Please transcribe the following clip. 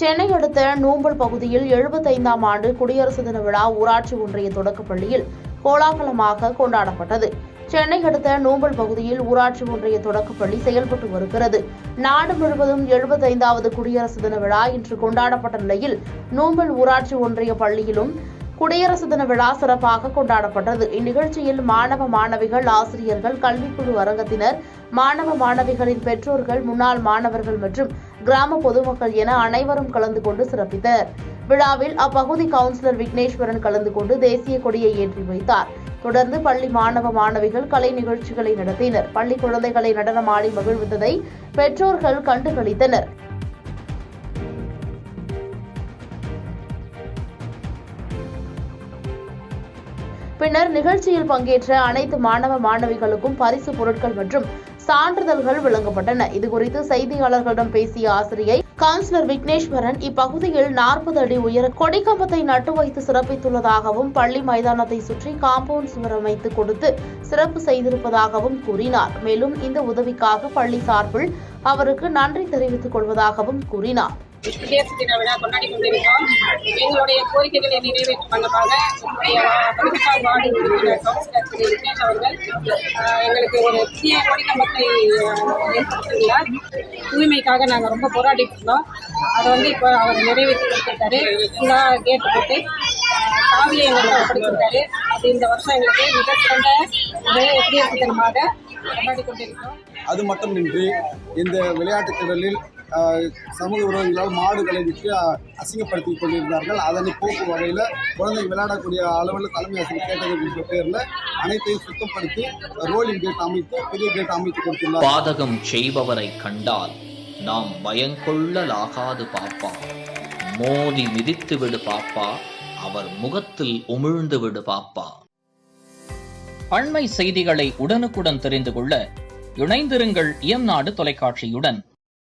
சென்னை அடுத்த நூம்பல் பகுதியில் 75ஆம் ஆண்டு குடியரசு தின விழா ஊராட்சி ஒன்றிய தொடக்கப்பள்ளியில் கோலாகலமாக கொண்டாடப்பட்டது. சென்னை அடுத்த நூம்பல் பகுதியில் ஊராட்சி ஒன்றிய தொடக்கப்பள்ளி செயல்பட்டு வருகிறது. நாடு முழுவதும் 75வது குடியரசு தின விழா இன்று கொண்டாடப்பட்ட நிலையில் நூம்பல் ஊராட்சி ஒன்றிய பள்ளியிலும் குடியரசு தின விழா சிறப்பாக கொண்டாடப்பட்டது. இந்நிகழ்ச்சியில் மாணவ மாணவிகள், ஆசிரியர்கள், கல்விக்குழு அரங்கத்தினர், மாணவ மாணவிகளின் பெற்றோர்கள், முன்னாள் மாணவர்கள் மற்றும் கிராம பொதுமக்கள் என அனைவரும் கலந்து கொண்டு சிறப்பித்தனர். விழாவில் அப்பகுதி கவுன்சிலர் விக்னேஸ்வரன் கலந்து கொண்டு தேசிய கொடியை ஏற்றி வைத்தார். தொடர்ந்து பள்ளி மாணவ மாணவிகள் கலை நிகழ்ச்சிகளை நடத்தினர். பள்ளி குழந்தைகளை நடனமாடி மகிழ்வித்ததை பெற்றோர்கள் கண்டுகளித்தனர். பின்னர் நிகழ்ச்சியில் பங்கேற்ற அனைத்து மாணவ மாணவிகளுக்கும் பரிசு பொருட்கள் மற்றும் சான்றிதழ்கள் வழங்கப்பட்டன. இதுகுறித்து செய்தியாளர்களிடம் பேசிய ஆசிரியை கவுன்சிலர் விக்னேஸ்வரன், இப்பகுதியில் 40 அடி உயர கொடிக்கம்பத்தை நட்டு வைத்து சிறப்பித்துள்ளதாகவும், பள்ளி மைதானத்தை சுற்றி காம்பவுண்ட் சுவர் அமைத்து கொடுத்து சிறப்பு செய்திருப்பதாகவும் கூறினார். மேலும் இந்த உதவிக்காக பள்ளி சார்பில் அவருக்கு நன்றி தெரிவித்துக் கொள்வதாகவும் கூறினார். குடியரசு தின விழா கொண்டாடி கொண்டிருக்கிறோம். எங்களுடைய கோரிக்கைகளை நிறைவேற்றும் வண்ணமாக வார்டு உறுப்பினர் கவுன்சிலர் திரு விக்னேஷ் அவர்கள் எங்களுக்கு ஒரு புதிய கொடிக்கம்பத்தை ஏற்படுத்தியுள்ளார். தூய்மைக்காக நாங்கள் ரொம்ப போராடிட்டு இருந்தோம். அதை இப்போ அவர் நிறைவேற்றி கொடுத்திருக்காரு. ஃபுல்லாக கேட்டு போட்டு காவியை எங்களுக்கு ஏற்படுத்தியிருக்காரு. அது இந்த வருஷம் எங்களுக்கு மிக சிறந்த குடியரசு தினமாக கொண்டாடி கொண்டிருக்கிறோம். அது மட்டுமின்றி இந்த விளையாட்டுத் திடலில் சமூக விரோதிகளால் மாடுகளை விட்டு அசிங்கப்படுத்திக் கொண்டிருந்தார்கள். அதனை போக்கும் வகையில் குழந்தைகள் விளையாடக்கூடிய அளவில் தலைமை ஆசிரியர் கேட்டது பேரில் அனைத்தையும் சுத்தப்படுத்தி ரோலிங் கேட் அமைத்து பெரிய கேட் அமைத்து கொடுத்துள்ளார். பாதகம் செய்பவரை கண்டால் நாம் பயங்கொள்ளலாகாது பாப்பா, மோதி மிதித்து விடு பாப்பா, அவர் முகத்தில் உமிழ்ந்து விடு பாப்பா. அண்மை செய்திகளை உடனுக்குடன் தெரிந்து கொள்ள இணைந்திருங்கள் இயம்நாடு தொலைக்காட்சியுடன்.